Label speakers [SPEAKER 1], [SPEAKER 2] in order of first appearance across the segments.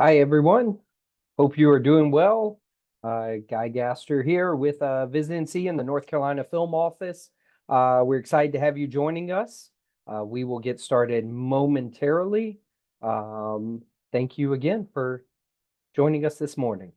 [SPEAKER 1] Hi, everyone. Hope you are doing well. Guy Gaster here with VNC in the North Carolina Film Office. We're excited to have you joining us. We will get started momentarily. Um, Thank you again for joining us this morning.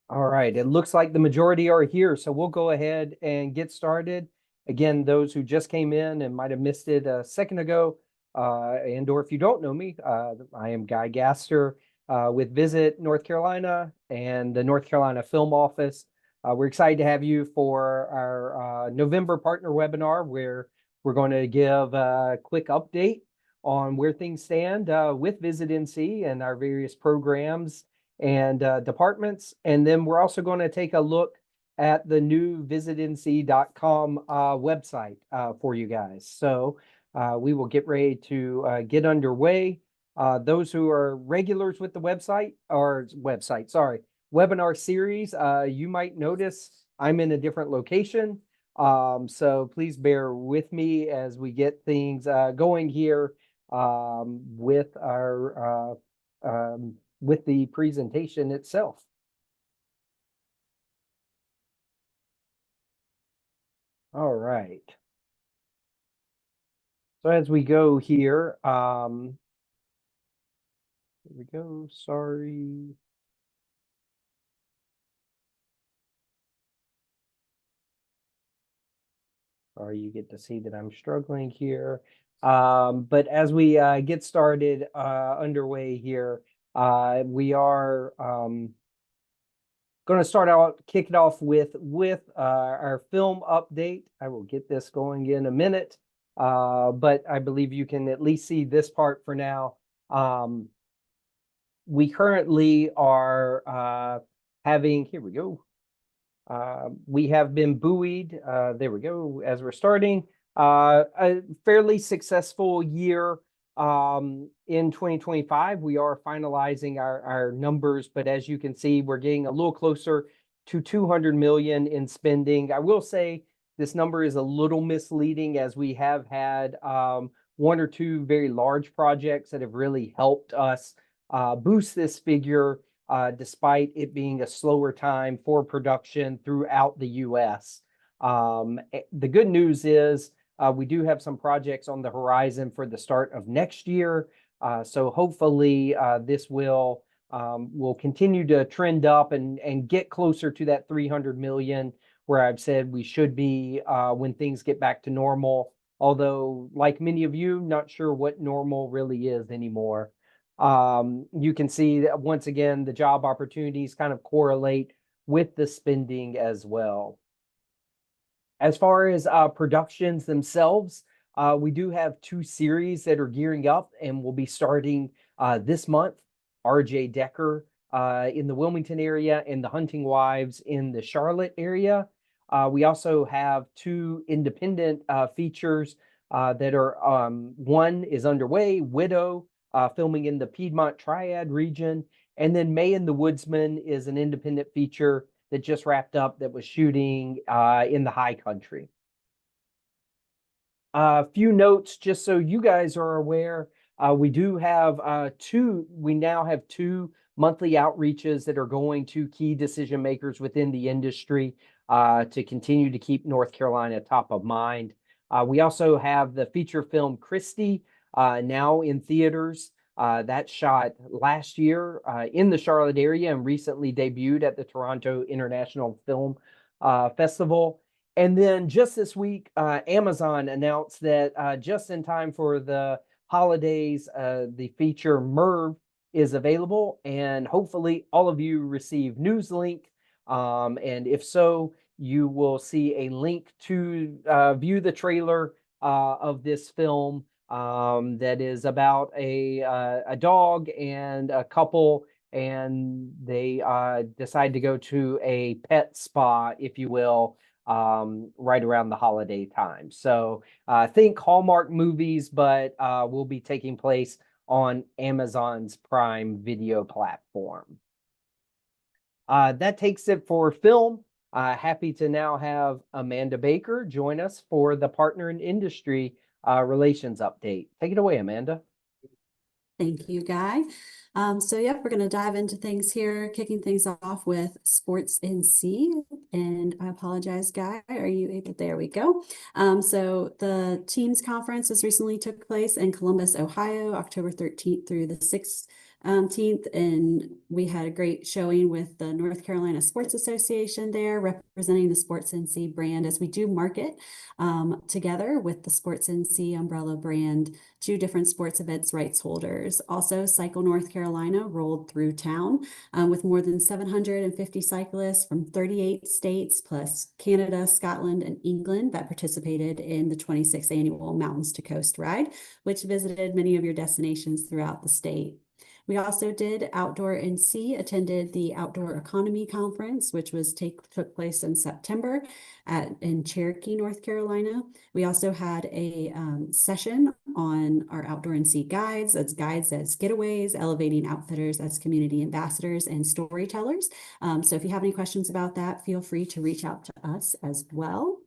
[SPEAKER 1] All right, it looks like the majority are here, so we'll go ahead and get started. Again, those who just came in and might have missed it a second ago, or if you don't know me, I am Guy Gaster with Visit North Carolina and the North Carolina Film Office. We're excited to have you for our November partner webinar where we're going to give a quick update on where things stand with Visit NC and our various programs and departments. And then we're also going to take a look at the new visitnc.com website for you guys. So we will get ready to get underway. Those who are regulars with the webinar series, you might notice I'm in a different location. So please bear with me as we get things going here with our with the presentation itself. All right. So as we go here, here we go. Sorry. Sorry, you get to see that I'm struggling here. But as we get started underway here, we are going to kick it off with our film update. I will get this going in a minute, but I believe you can at least see this part for now. We currently are having, here we go. We have been buoyed, there we go, as we're starting, a fairly successful year in 2025. We are finalizing our numbers, but as you can see, we're getting a little closer to 200 million in spending. I will say this number is a little misleading as we have had one or two very large projects that have really helped us boost this figure despite it being a slower time for production throughout the US. The good news is we do have some projects on the horizon for the start of next year. So hopefully this will continue to trend up and get closer to that 300 million where I've said we should be when things get back to normal. Although, like many of you, not sure what normal really is anymore. You can see that once again, the job opportunities kind of correlate with the spending as well. As far as productions themselves, we do have two series that are gearing up and will be starting this month. R.J. Decker in the Wilmington area and The Hunting Wives in the Charlotte area. We also have two independent features that are, one is underway, Widow, filming in the Piedmont Triad region. And then May and the Woodsman is an independent feature that just wrapped up that was shooting in the high country. A few notes just so you guys are aware. We do have we now have two monthly outreaches that are going to key decision makers within the industry to continue to keep North Carolina top of mind. We also have the feature film Christie now in theaters. That shot last year in the Charlotte area and recently debuted at the Toronto International Film Festival. And then just this week, Amazon announced that just in time for the holidays, the feature Merv is available, and hopefully all of you receive Newslink. And if so, you will see a link to view the trailer of this film that is about a dog and a couple, and they decide to go to a pet spa, if you will, right around the holiday time. So think Hallmark movies, but will be taking place on Amazon's Prime Video platform. That takes it for film. Happy to now have Amanda Baker join us for the Partner in Industry Relations update. Take it away, Amanda.
[SPEAKER 2] Thank you, Guy. Yep, we're going to dive into things here, kicking things off with Sports NC. And I apologize, Guy. Are you able? There we go. The Teams Conference has recently took place in Columbus, Ohio, October 13th through the 16th. And we had a great showing with the North Carolina Sports Association there, representing the Sports NC brand as we do market together with the Sports NC umbrella brand, 2 different sports events rights holders. Also, Cycle North Carolina rolled through town with more than 750 cyclists from 38 states, plus Canada, Scotland, and England that participated in the 26th annual Mountains to Coast Ride, which visited many of your destinations throughout the state. We also did Outdoor NC, attended the Outdoor Economy Conference, which took place in September in Cherokee, North Carolina. We also had a session on our Outdoor NC guides as getaways, elevating outfitters as community ambassadors and storytellers. So if you have any questions about that, feel free to reach out to us as well.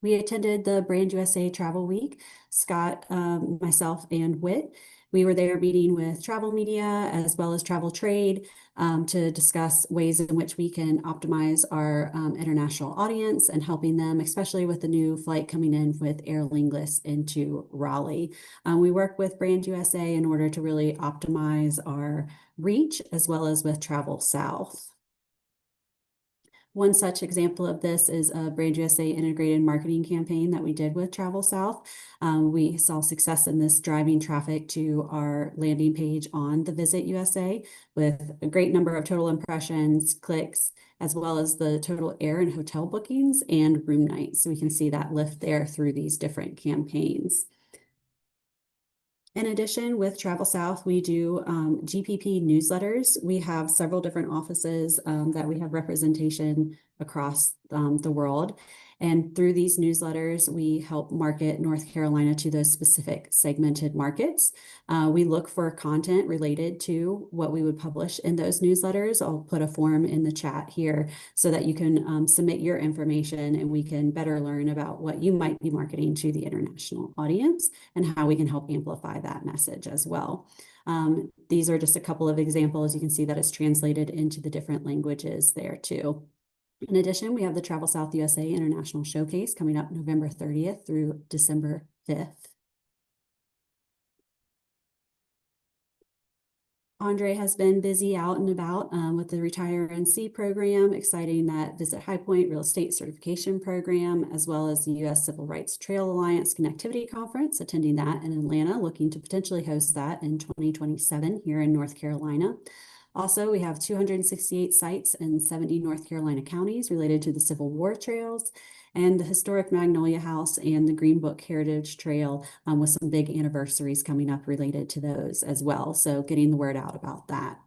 [SPEAKER 2] We attended the Brand USA Travel Week, Scott, myself, and Whit. We were there meeting with travel media as well as travel trade to discuss ways in which we can optimize our international audience and helping them, especially with the new flight coming in with Aer Lingus into Raleigh. We work with Brand USA in order to really optimize our reach as well as with Travel South. One such example of this is a Brand USA integrated marketing campaign that we did with Travel South. We saw success in this driving traffic to our landing page on the Visit USA with a great number of total impressions, clicks, as well as the total air and hotel bookings and room nights. So we can see that lift there through these different campaigns. In addition, with Travel South, we do GPP newsletters. We have several different offices that we have representation across the world. And through these newsletters, we help market North Carolina to those specific segmented markets. We look for content related to what we would publish in those newsletters. I'll put a form in the chat here so that you can submit your information and we can better learn about what you might be marketing to the international audience and how we can help amplify that message as well. These are just a couple of examples. You can see that it's translated into the different languages there too. In addition, we have the Travel South USA International Showcase coming up November 30th through December 5th. Andre has been busy out and about with the Retire NC program, exciting that Visit High Point Real Estate Certification Program, as well as the U.S. Civil Rights Trail Alliance Connectivity Conference, attending that in Atlanta, looking to potentially host that in 2027 here in North Carolina. Also, we have 268 sites in 70 North Carolina counties related to the Civil War trails and the historic Magnolia House and the Green Book Heritage Trail with some big anniversaries coming up related to those as well. So getting the word out about that.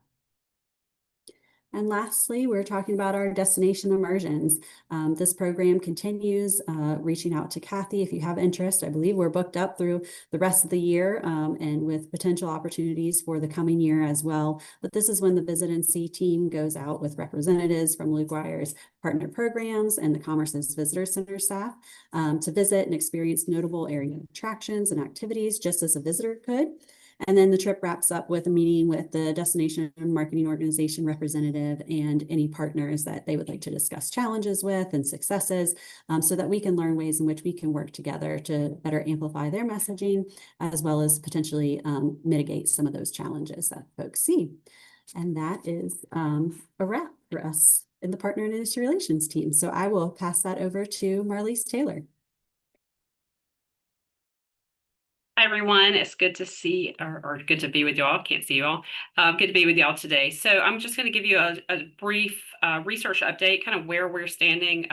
[SPEAKER 2] And lastly, we're talking about our destination immersions. This program continues, reaching out to Kathy if you have interest. I believe we're booked up through the rest of the year and with potential opportunities for the coming year as well. But this is when the Visit NC team goes out with representatives from Luke Wire's partner programs and the Commerce's Visitor Center staff to visit and experience notable area attractions and activities just as a visitor could. And then the trip wraps up with a meeting with the destination marketing organization representative and any partners that they would like to discuss challenges with and successes so that we can learn ways in which we can work together to better amplify their messaging, as well as potentially mitigate some of those challenges that folks see. And that is a wrap for us in the Partner and Industry Relations team. So I will pass that over to Marlise Taylor.
[SPEAKER 3] Hi, everyone. It's good to see or good to be with you all. Can't see you all. Good to be with you all today. So I'm just going to give you a brief research update, kind of where we're standing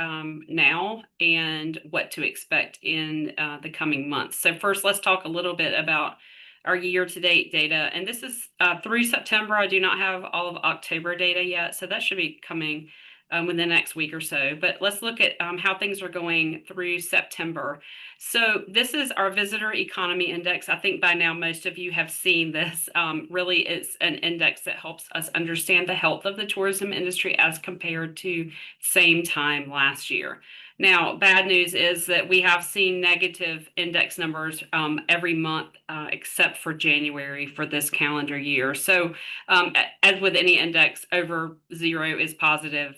[SPEAKER 3] now and what to expect in the coming months. So first, let's talk a little bit about our year-to-date data. And this is through September. I do not have all of October data yet, so that should be coming in the next week or so. But let's look at how things are going through September. So this is our Visitor Economy Index. I think by now most of you have seen this. Really, it's an index that helps us understand the health of the tourism industry as compared to same time last year. Now, bad news is that we have seen negative index numbers every month except for January for this calendar year. So as with any index, over 0 is positive.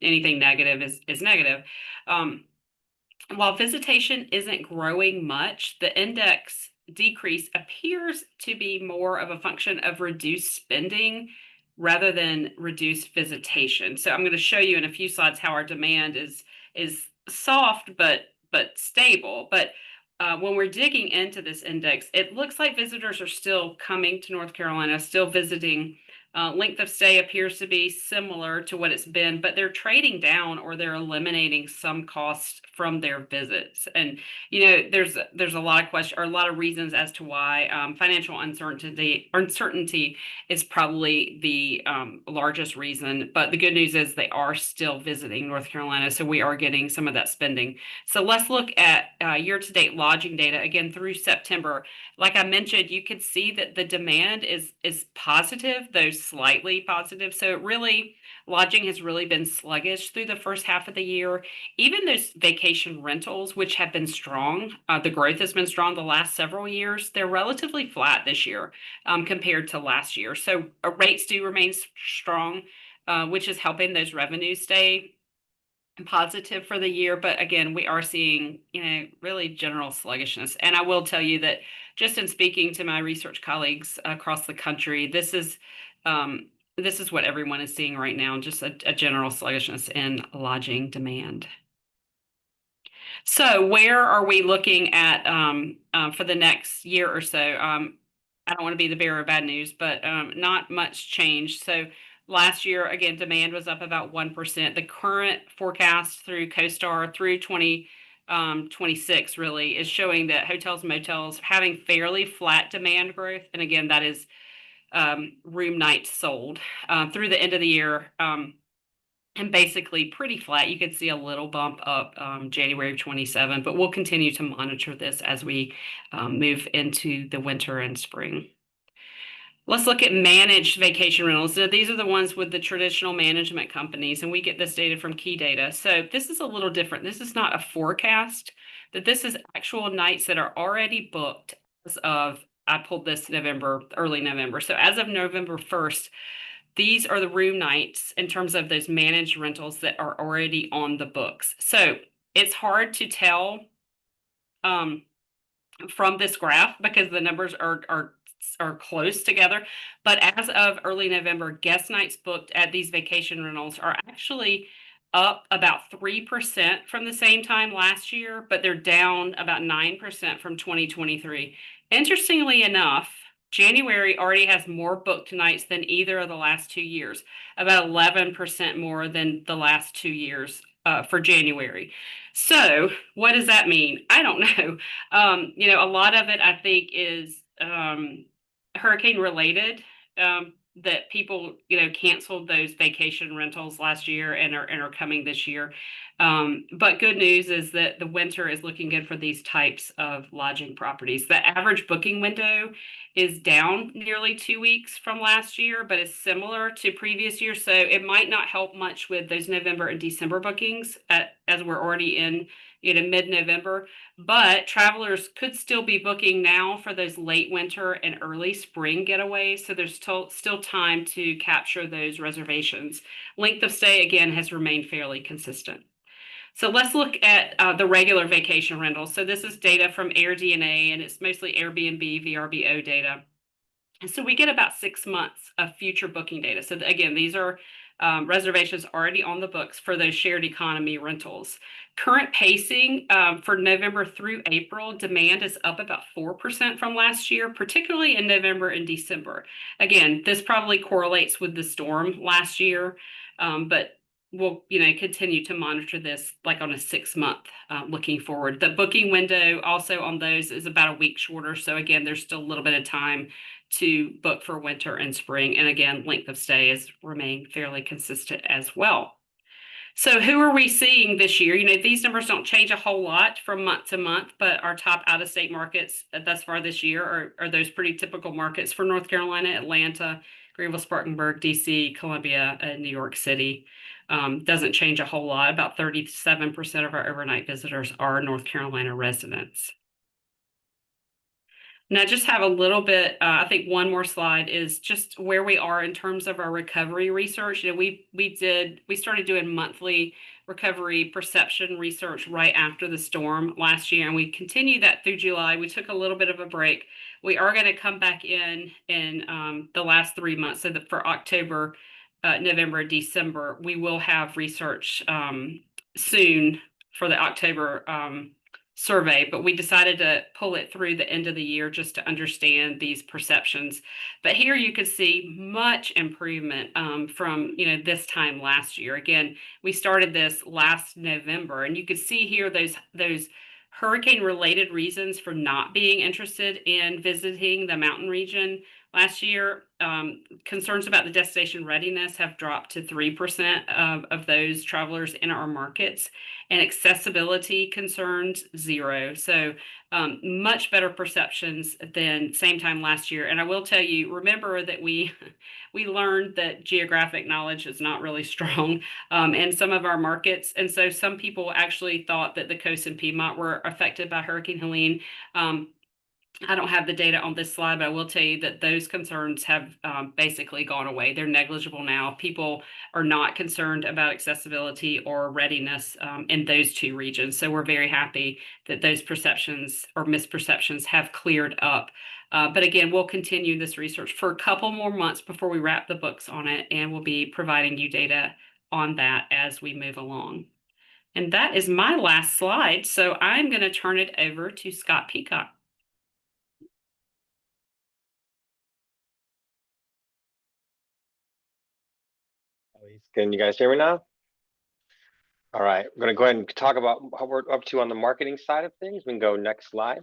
[SPEAKER 3] Anything negative is negative. While visitation isn't growing much, the index decrease appears to be more of a function of reduced spending rather than reduced visitation. So I'm going to show you in a few slides how our demand is soft but stable. But when we're digging into this index, it looks like visitors are still coming to North Carolina, still visiting. Length of stay appears to be similar to what it's been, but they're trading down or they're eliminating some costs from their visits. And there's a lot of questions or a lot of reasons as to why. Financial uncertainty is probably the largest reason. But the good news is they are still visiting North Carolina, so we are getting some of that spending. So let's look at year-to-date lodging data again through September. Like I mentioned, you could see that the demand is positive, though slightly positive. So lodging has really been sluggish through the first half of the year. Even those vacation rentals, which have been strong, the growth has been strong the last several years. They're relatively flat this year compared to last year. So rates do remain strong, which is helping those revenues stay positive for the year. But again, we are seeing, really general sluggishness. And I will tell you that just in speaking to my research colleagues across the country, this is what everyone is seeing right now, just a general sluggishness in lodging demand. So where are we looking at for the next year or so? I don't want to be the bearer of bad news, but not much change. So last year, again, demand was up about 1%. The current forecast through CoStar through 2026 really is showing that hotels and motels having fairly flat demand growth. And again, that is room nights sold through the end of the year. And basically pretty flat. You could see a little bump up January of 27, but we'll continue to monitor this as we move into the winter and spring. Let's look at managed vacation rentals. So these are the ones with the traditional management companies, and we get this data from Key Data. So this is a little different. This is not a forecast, that this is actual nights that are already booked as of, I pulled this early November. So as of November 1st, these are the room nights in terms of those managed rentals that are already on the books. So it's hard to tell from this graph because the numbers are close together. But as of early November, guest nights booked at these vacation rentals are actually up about 3% from the same time last year, but they're down about 9% from 2023. Interestingly enough, January already has more booked nights than either of the last 2 years, about 11% more than the last 2 years for January. So what does that mean? I don't know. A lot of it I think is hurricane related, that people, canceled those vacation rentals last year and are coming this year. But good news is that the winter is looking good for these types of lodging properties. The average booking window is down nearly 2 weeks from last year, but is similar to previous years. So it might not help much with those November and December bookings as we're already in mid-November. But travelers could still be booking now for those late winter and early spring getaways. So there's still time to capture those reservations. Length of stay, again, has remained fairly consistent. So let's look at the regular vacation rentals. So this is data from AirDNA, and it's mostly Airbnb, VRBO data. And so we get about 6 months of future booking data. So again, these are reservations already on the books for those shared economy rentals. Current pacing for November through April, demand is up about 4% from last year, particularly in November and December. Again, this probably correlates with the storm last year, but we'll continue to monitor this like on a 6-month looking forward. The booking window also on those is about a week shorter. So again, there's still a little bit of time to book for winter and spring. And again, length of stay has remained fairly consistent as well. So who are we seeing this year? You know, these numbers don't change a whole lot from month to month, but our top out-of-state markets thus far this year are those pretty typical markets for North Carolina: Atlanta, Greenville, Spartanburg, DC, Columbia, and New York City. Doesn't change a whole lot. About 37% of our overnight visitors are North Carolina residents. Now, just have a little bit, I think one more slide is just where we are in terms of our recovery research. You know, we started doing monthly recovery perception research right after the storm last year, and we continued that through July. We took a little bit of a break. We are going to come back in the last 3 months, so that for October, November, December, we will have research soon for the October survey, but we decided to pull it through the end of the year just to understand these perceptions. But here you can see much improvement from this time last year. Again, we started this last November, and you can see here those hurricane related reasons for not being interested in visiting the mountain region last year. Concerns about the destination readiness have dropped to 3% of those travelers in our markets, and accessibility concerns 0. So much better perceptions than same time last year. And I will tell you, remember that we learned that geographic knowledge is not really strong in some of our markets. And so some people actually thought that the coast and Piedmont were affected by Hurricane Helene. I don't have the data on this slide, but I will tell you that those concerns have basically gone away. They're negligible now. People are not concerned about accessibility or readiness in those two regions. So we're very happy that those perceptions or misperceptions have cleared up. But again, we'll continue this research for a couple more months before we wrap the books on it, and we'll be providing you data on that as we move along. And that is my last slide. So I'm going to turn it over to Scott Peacock.
[SPEAKER 4] Can you guys hear me now? All right, I'm going to go ahead and talk about how we're up to on the marketing side of things. We can go next slide.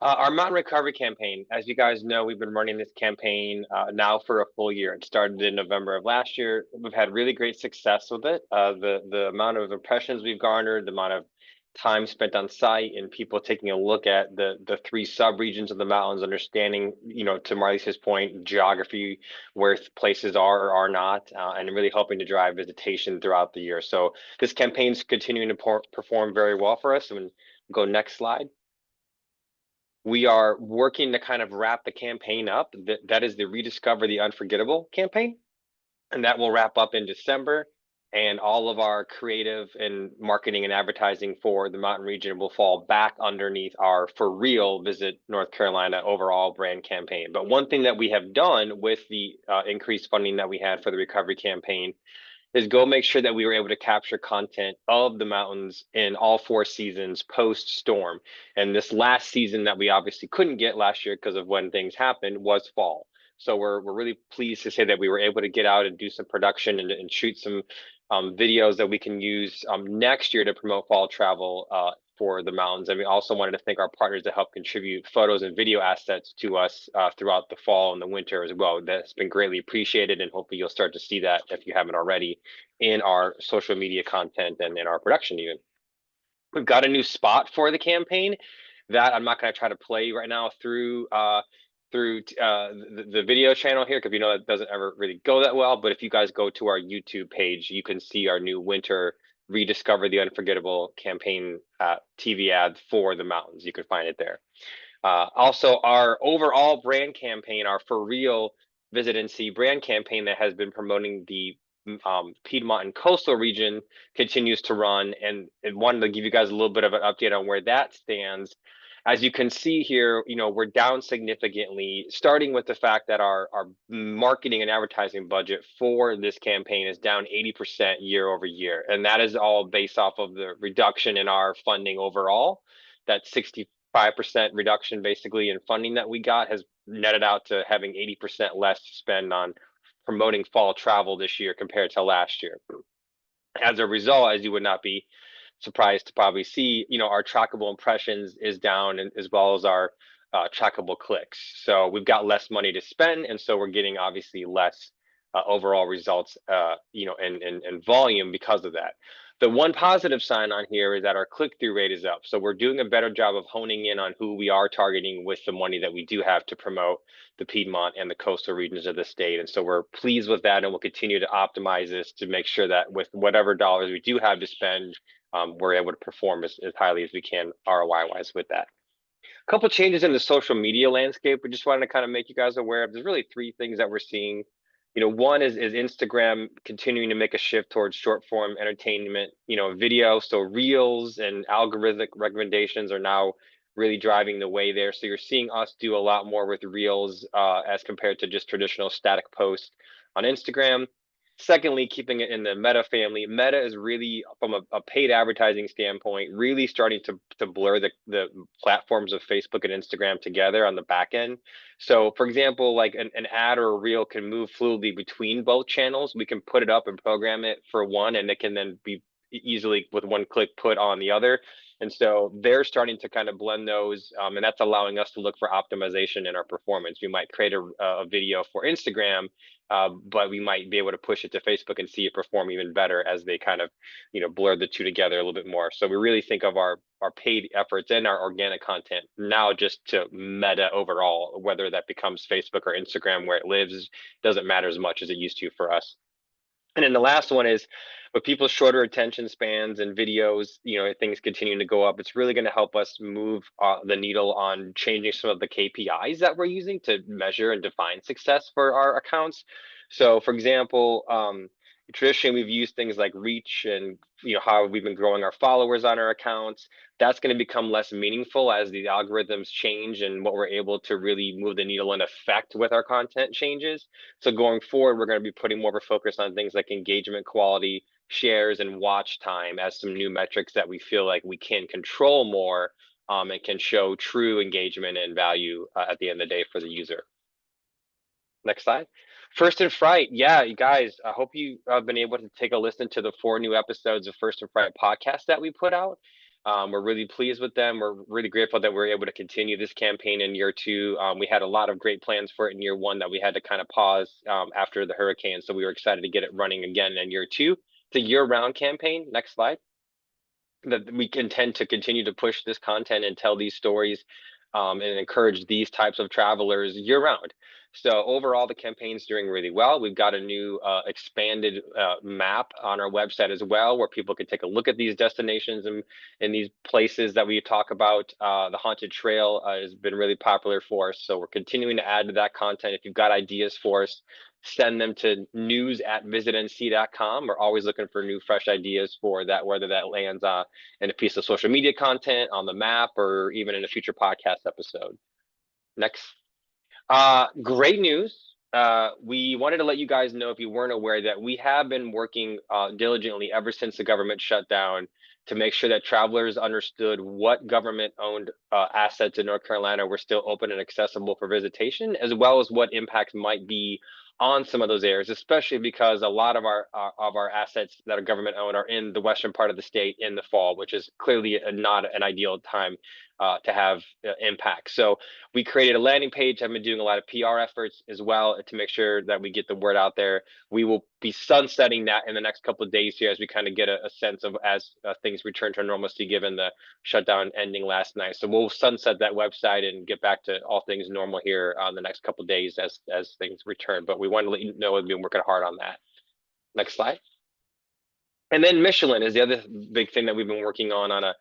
[SPEAKER 4] Our mountain recovery campaign, as you guys know, we've been running this campaign now for a full year. It started in November of last year. We've had really great success with it. The amount of impressions we've garnered, the amount of time spent on site, and people taking a look at the 3 sub-regions of the mountains, understanding, to Marlisa's point, geography, where places are or are not, and really helping to drive visitation throughout the year. So this campaign's continuing to perform very well for us. And go next slide. We are working to kind of wrap the campaign up. That is the Rediscover the Unforgettable campaign, and that will wrap up in December. And all of our creative and marketing and advertising for the mountain region will fall back underneath our For Real Visit North Carolina overall brand campaign. But one thing that we have done with the increased funding that we had for the recovery campaign is go make sure that we were able to capture content of the mountains in all 4 seasons post-storm. And this last season that we obviously couldn't get last year because of when things happened was fall. So we're really pleased to say that we were able to get out and do some production and shoot some videos that we can use next year to promote fall travel for the mountains. And we also wanted to thank our partners that helped contribute photos and video assets to us throughout the fall and the winter as well. That's been greatly appreciated, and hopefully you'll start to see that, if you haven't already, in our social media content and in our production even. We've got a new spot for the campaign that I'm not going to try to play right now through the video channel here, because that doesn't ever really go that well. But if you guys go to our YouTube page, you can see our new winter Rediscover the Unforgettable campaign TV ad for the mountains. You can find it there. Also, our overall brand campaign, our For Real Visit NC brand campaign that has been promoting the Piedmont and coastal region, continues to run, and wanted to give you guys a little bit of an update on where that stands. As you can see here, we're down significantly, starting with the fact that our marketing and advertising budget for this campaign is down 80% year over year. And that is all based off of the reduction in our funding overall. That 65% reduction basically in funding that we got has netted out to having 80% less to spend on promoting fall travel this year compared to last year. As a result, as you would not be surprised to probably see, our trackable impressions is down, and as well as our trackable clicks. So we've got less money to spend, and so we're getting obviously less overall results, and volume because of that. The one positive sign on here is that our click-through rate is up. So we're doing a better job of honing in on who we are targeting with the money that we do have to promote the Piedmont and the coastal regions of the state. And so we're pleased with that, and we'll continue to optimize this to make sure that with whatever dollars we do have to spend, we're able to perform as highly as we can ROI-wise with that. A couple changes in the social media landscape. We just wanted to kind of make you guys aware of. There's really three things that we're seeing. One is Instagram continuing to make a shift towards short form entertainment, video. So reels and algorithmic recommendations are now really driving the way there. So you're seeing us do a lot more with reels as compared to just traditional static posts on Instagram. Secondly, keeping it in the Meta family. Meta is really, from a paid advertising standpoint, really starting to blur the platforms of Facebook and Instagram together on the back end. So for example, like an ad or a reel can move fluidly between both channels. We can put it up and program it for one, and it can then be easily with one click put on the other. And so they're starting to kind of blend those, and that's allowing us to look for optimization in our performance. We might create a video for Instagram, but we might be able to push it to Facebook and see it perform even better as they kind of, blur the two together a little bit more. So we really think of our paid efforts and our organic content now just to Meta overall. Whether that becomes Facebook or Instagram, where it lives, doesn't matter as much as it used to for us. And then the last one is, with people's shorter attention spans and videos, things continuing to go up, it's really going to help us move the needle on changing some of the KPIs that we're using to measure and define success for our accounts. So for example, traditionally we've used things like reach and how we've been growing our followers on our accounts. That's going to become less meaningful as the algorithms change and what we're able to really move the needle and affect with our content changes. So going forward, we're going to be putting more of a focus on things like engagement quality, shares, and watch time as some new metrics that we feel like we can control more, and can show true engagement and value at the end of the day for the user. Next slide. First and Fright. Yeah, you guys, I hope you have been able to take a listen to the 4 new episodes of First and Fright podcast that we put out. We're really pleased with them. We're really grateful that we're able to continue this campaign in year 2. We had a lot of great plans for it in year 1 that we had to kind of pause after the hurricane. So we were excited to get it running again in year 2. It's a year-round campaign. Next slide. That we intend to continue to push this content and tell these stories and encourage these types of travelers year-round. So overall, the campaign's doing really well. We've got a new expanded map on our website as well, where people can take a look at these destinations and these places that we talk about. The Haunted Trail has been really popular for us, so we're continuing to add to that content. If you've got ideas for us, send them to news@visitnc.com. We're always looking for new, fresh ideas for that, whether that lands in a piece of social media content, on the map, or even in a future podcast episode. Next. Great news. We wanted to let you guys know, if you weren't aware, that we have been working diligently ever since the government shut down to make sure that travelers understood what government-owned assets in North Carolina were still open and accessible for visitation, as well as what impacts might be on some of those areas, especially because a lot of our assets that are government owned are in the western part of the state in the fall, which is clearly not an ideal time to have impact. So we created a landing page. I've been doing a lot of PR efforts as well to make sure that we get the word out there. We will be sunsetting that in the next couple of days here as we kind of get a sense of as things return to normalcy, given the shutdown ending last night. So we'll sunset that website and get back to all things normal here on the next couple of days as things return. But we want to let you know we've been working hard on that. Next slide. And then Michelin is the other big thing that we've been working on a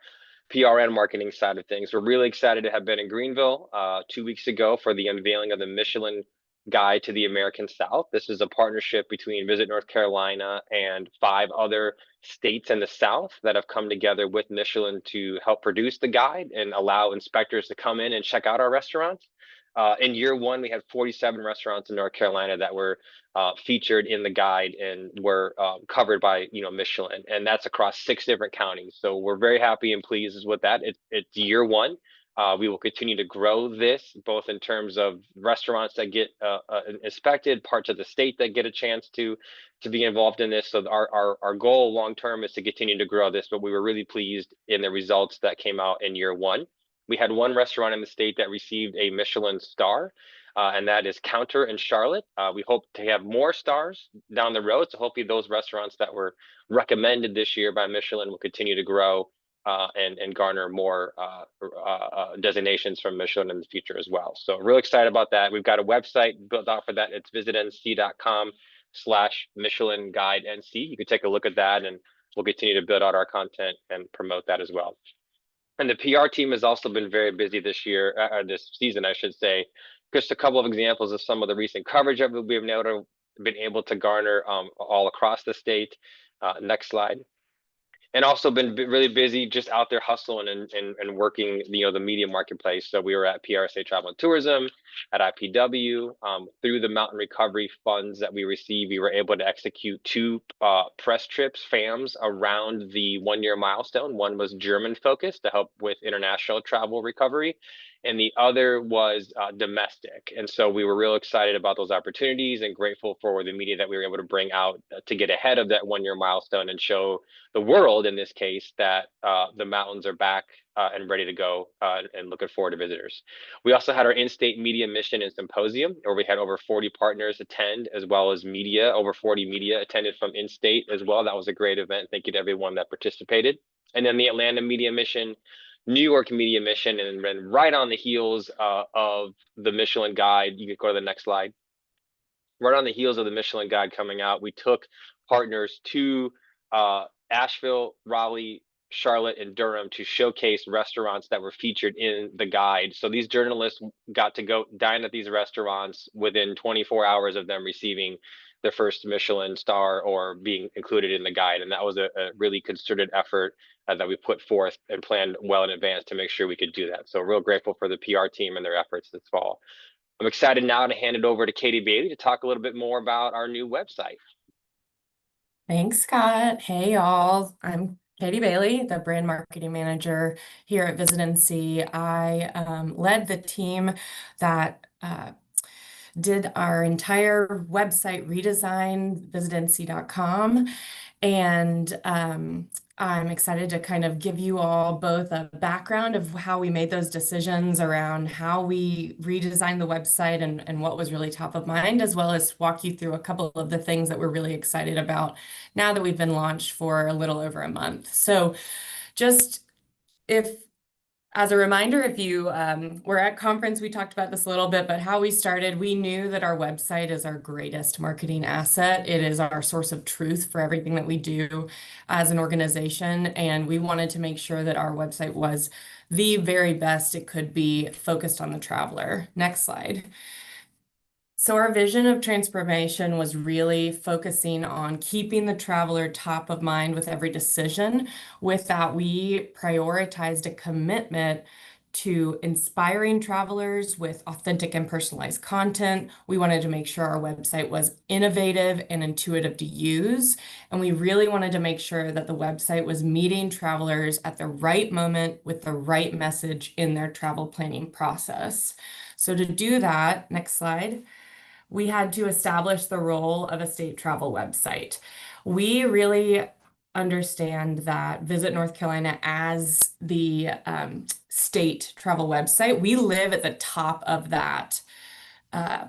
[SPEAKER 4] PR and marketing side of things. We're really excited to have been in Greenville 2 weeks ago for the unveiling of the Michelin Guide to the American South. This is a partnership between Visit North Carolina and 5 other states in the South that have come together with Michelin to help produce the guide and allow inspectors to come in and check out our restaurants. In year 1, we had 47 restaurants in North Carolina that were featured in the guide and were covered by Michelin, and that's across 6 different counties. So we're very happy and pleased with that. It's year 1. We will continue to grow this, both in terms of restaurants that get inspected, parts of the state that get a chance to be involved in this. So our goal long term is to continue to grow this, but we were really pleased in the results that came out in year 1. We had 1 restaurant in the state that received a Michelin star. and that is Counter in Charlotte. We hope to have more stars down the road, so hopefully those restaurants that were recommended this year by Michelin will continue to grow and garner more designations from Michelin in the future as well. So really excited about that. We've got a website built out for that. It's visitnc.com/Michelin Guide NC. You can take a look at that, and we'll continue to build out our content and promote that as well. And the PR team has also been very busy this year, this season, I should say. Just a couple of examples of some of the recent coverage that we've been able to garner all across the state. Next slide. And also been really busy just out there hustling and working, the media marketplace. So we were at PRSA Travel and Tourism, at IPW, through the mountain recovery funds that we received. We were able to execute 2 press trips, FAMs, around the 1-year milestone. One was German focused to help with international travel recovery, and the other was domestic. And so we were real excited about those opportunities and grateful for the media that we were able to bring out to get ahead of that 1-year milestone and show the world, in this case, that the mountains are back and ready to go, and looking forward to visitors. We also had our in-state media mission and symposium, where we had over 40 partners attend, as well as media. Over 40 media attended from in-state as well. That was a great event. Thank you to everyone that participated. And then the Atlanta media mission, New York media mission, and then right on the heels of the Michelin Guide. You can go to the next slide. Right on the heels of the Michelin Guide coming out, we took partners to Asheville, Raleigh, Charlotte, and Durham to showcase restaurants that were featured in the guide. So these journalists got to go dine at these restaurants within 24 hours of them receiving their first Michelin star or being included in the guide. And that was a really concerted effort that we put forth and planned well in advance to make sure we could do that. So real grateful for the PR team and their efforts this fall. I'm excited now to hand it over to Katie Bailey to talk a little bit more about our new website.
[SPEAKER 5] Thanks, Scott. Hey, y'all. I'm Katie Bailey, the brand marketing manager here at Visit NC. I led the team that did our entire website redesign, visitnc.com. And I'm excited to kind of give you all both a background of how we made those decisions around how we redesigned the website and what was really top of mind, as well as walk you through a couple of the things that we're really excited about now that we've been launched for a little over a month. So just as a reminder, if you were at conference, we talked about this a little bit, but how we started, we knew that our website is our greatest marketing asset. It is our source of truth for everything that we do as an organization. And we wanted to make sure that our website was the very best it could be, focused on the traveler. Next slide. So our vision of transformation was really focusing on keeping the traveler top of mind with every decision. With that, we prioritized a commitment to inspiring travelers with authentic and personalized content. We wanted to make sure our website was innovative and intuitive to use. And we really wanted to make sure that the website was meeting travelers at the right moment with the right message in their travel planning process. So to do that, next slide, we had to establish the role of a state travel website. We really understand that Visit North Carolina as the state travel website, we live at the top of that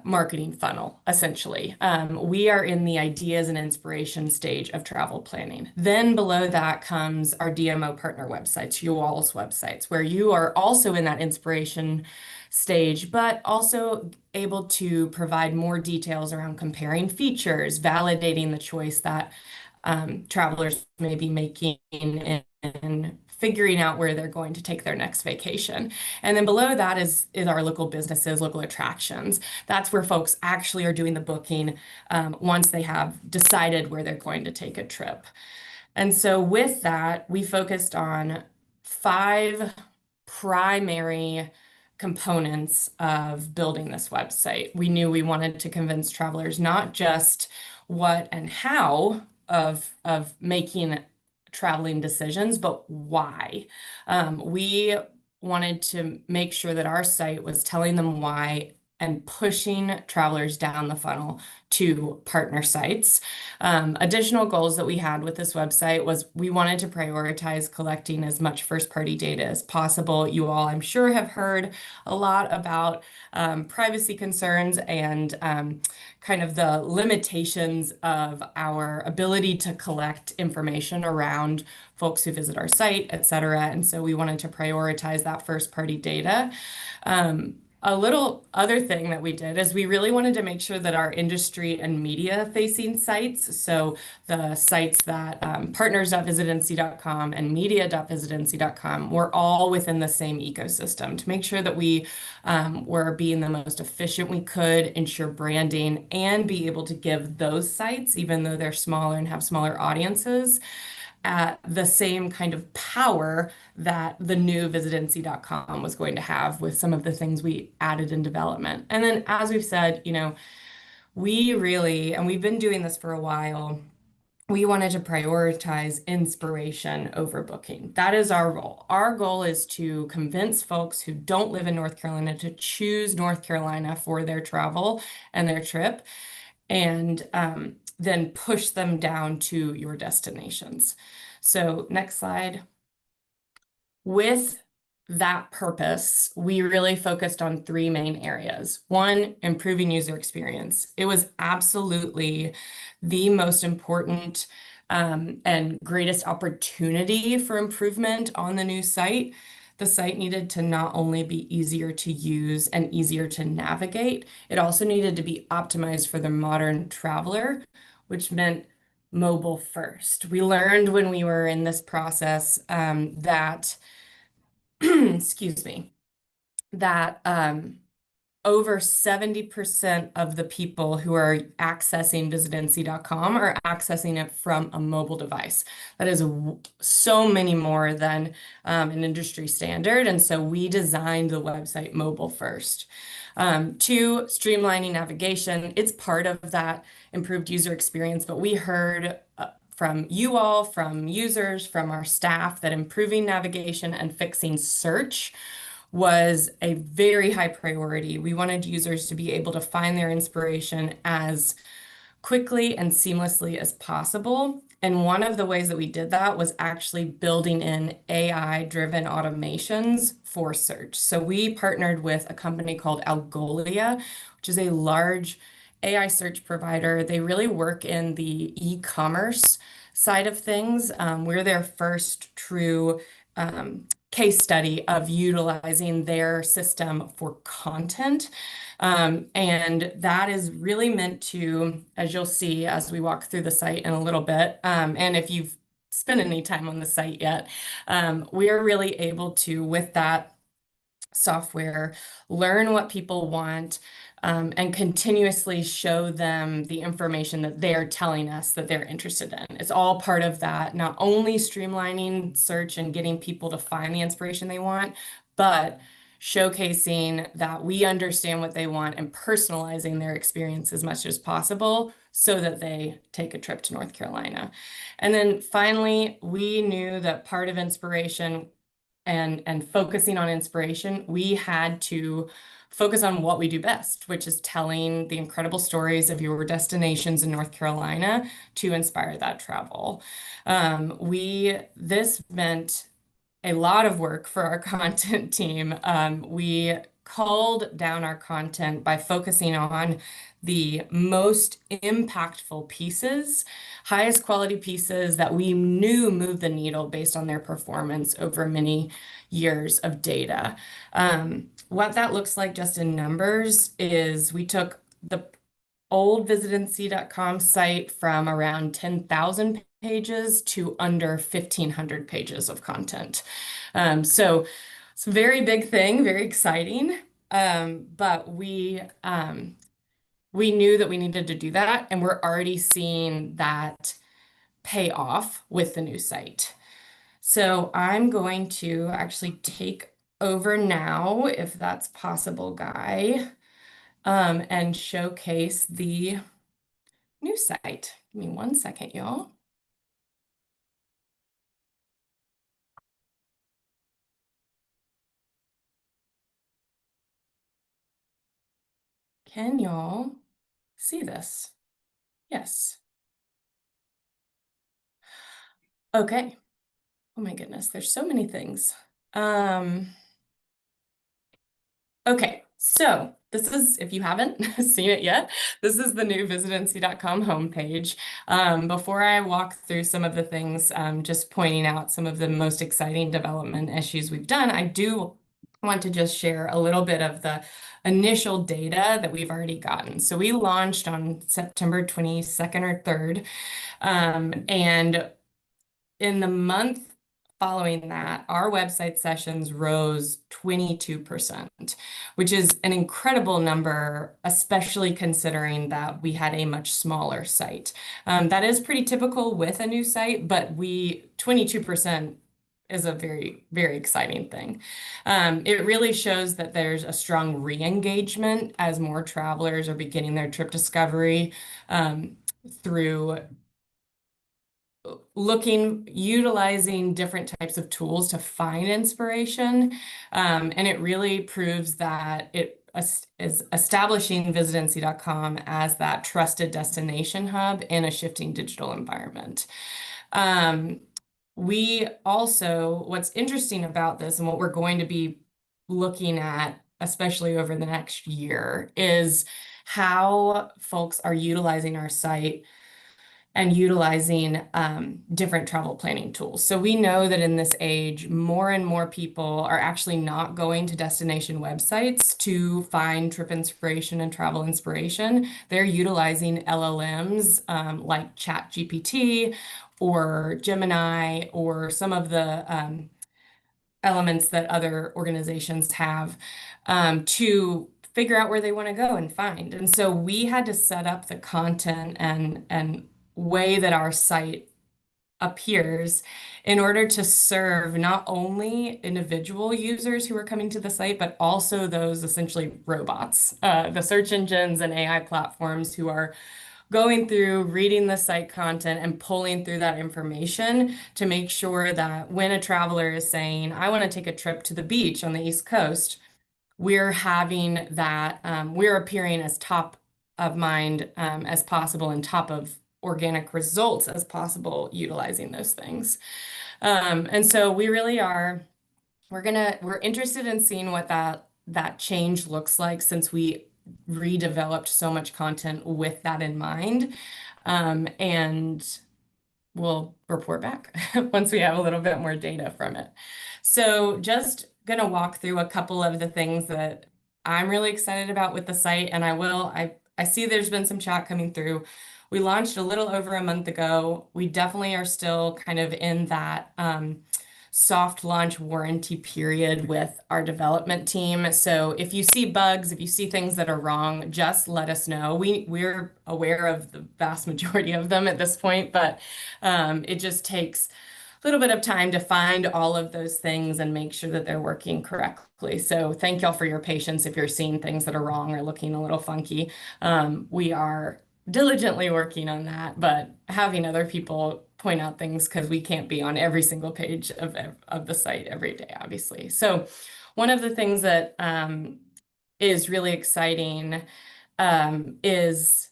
[SPEAKER 5] marketing funnel, essentially. We are in the ideas and inspiration stage of travel planning. Then below that comes our DMO partner websites, you all's websites, where you are also in that inspiration stage, but also able to provide more details around comparing features, validating the choice that travelers may be making and figuring out where they're going to take their next vacation. And then below that is our local businesses, local attractions. That's where folks actually are doing the booking once they have decided where they're going to take a trip. And so with that, we focused on 5 primary components of building this website. We knew we wanted to convince travelers not just what and how of making traveling decisions, but why. We wanted to make sure that our site was telling them why and pushing travelers down the funnel to partner sites. Additional goals that we had with this website was we wanted to prioritize collecting as much first-party data as possible. You all, I'm sure, have heard a lot about privacy concerns and kind of the limitations of our ability to collect information around folks who visit our site, et cetera. And so we wanted to prioritize that first-party data. A little other thing that we did is we really wanted to make sure that our industry and media facing sites, so the sites that partners.visitnc.com and media.visitnc.com, were all within the same ecosystem to make sure that we were being the most efficient we could, ensure branding, and be able to give those sites, even though they're smaller and have smaller audiences, at the same kind of power that the new visitnc.com was going to have with some of the things we added in development. And then, as we've said, we really, and we've been doing this for a while, we wanted to prioritize inspiration over booking. That is our goal. Our goal is to convince folks who don't live in North Carolina to choose North Carolina for their travel and their trip, and then push them down to your destinations. So next slide. With that purpose, we really focused on three main areas. One, improving user experience. It was absolutely the most important and greatest opportunity for improvement on the new site. The site needed to not only be easier to use and easier to navigate, it also needed to be optimized for the modern traveler, which meant mobile first. We learned when we were in this process that, excuse me, that over 70% of the people who are accessing visitnc.com are accessing it from a mobile device. That is so many more than an industry standard. And so we designed the website mobile first. Two, streamlining navigation. It's part of that improved user experience, but we heard from you all, from users, from our staff, that improving navigation and fixing search was a very high priority. We wanted users to be able to find their inspiration as quickly and seamlessly as possible. And one of the ways that we did that was actually building in AI-driven automations for search. So we partnered with a company called Algolia, which is a large AI search provider. They really work in the e-commerce side of things. We're their first true case study of utilizing their system for content. And that is really meant to, as you'll see as we walk through the site in a little bit, and if you've spent any time on the site yet, we are really able to, with that software, learn what people want, and continuously show them the information that they're telling us that they're interested in. It's all part of that, not only streamlining search and getting people to find the inspiration they want, but showcasing that we understand what they want and personalizing their experience as much as possible so that they take a trip to North Carolina. And then finally, we knew that part of inspiration and focusing on inspiration, we had to focus on what we do best, which is telling the incredible stories of your destinations in North Carolina to inspire that travel. This meant a lot of work for our content team. We culled down our content by focusing on the most impactful pieces, highest quality pieces that we knew moved the needle based on their performance over many years of data. What that looks like just in numbers is we took the old visitnc.com site from around 10,000 pages to under 1,500 pages of content. So it's a very big thing, very exciting. But we knew that we needed to do that, and we're already seeing that pay off with the new site. So I'm going to actually take over now, if that's possible, Guy, and showcase the new site. Give me 1 second, y'all. Can y'all see this? Yes. Okay. Oh my goodness, there's so many things. Okay, so this is, if you haven't seen it yet, this is the new visitnc.com homepage. Before I walk through some of the things, just pointing out some of the most exciting development issues we've done, I do want to just share a little bit of the initial data that we've already gotten. So we launched on September 22nd or 3rd, and in the month following that, our website sessions rose 22%, which is an incredible number, especially considering that we had a much smaller site. That is pretty typical with a new site, but 22% is a very, very exciting thing. It really shows that there's a strong re-engagement as more travelers are beginning their trip discovery through utilizing different types of tools to find inspiration. And it really proves that it is establishing visitnc.com as that trusted destination hub in a shifting digital environment. We also, what's interesting about this and what we're going to be looking at, especially over the next year, is how folks are utilizing our site and utilizing different travel planning tools. So we know that in this age, more and more people are actually not going to destination websites to find trip inspiration and travel inspiration. They're utilizing LLMs like ChatGPT or Gemini or some of the elements that other organizations have to figure out where they want to go and find. And so we had to set up the content and way that our site appears in order to serve not only individual users who are coming to the site, but also those essentially robots, the search engines and AI platforms who are going through, reading the site content and pulling through that information to make sure that when a traveler is saying, I want to take a trip to the beach on the East Coast, we're having that, we're appearing as top of mind as possible and top of organic results as possible utilizing those things. And so we really are, we're interested in seeing what that change looks like since we redeveloped so much content with that in mind. And we'll report back once we have a little bit more data from it. So just gonna walk through a couple of the things that I'm really excited about with the site, and I see there's been some chat coming through. We launched a little over a month ago. We definitely are still kind of in that soft launch warranty period with our development team. So if you see bugs, if you see things that are wrong, just let us know. We're aware of the vast majority of them at this point, but it just takes a little bit of time to find all of those things and make sure that they're working correctly. So thank y'all for your patience if you're seeing things that are wrong or looking a little funky. We are diligently working on that, but having other people point out things because we can't be on every single page of the site every day, obviously. So one of the things that is really exciting is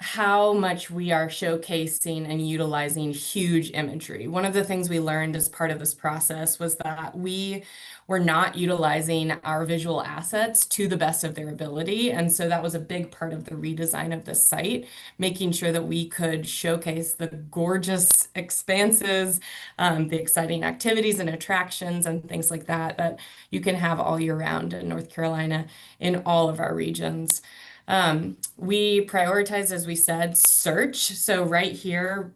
[SPEAKER 5] how much we are showcasing and utilizing huge imagery. One of the things we learned as part of this process was that we were not utilizing our visual assets to the best of their ability. And so that was a big part of the redesign of the site, making sure that we could showcase the gorgeous expanses, the exciting activities and attractions and things like that, that you can have all year round in North Carolina in all of our regions. We prioritize, as we said, search. So right here,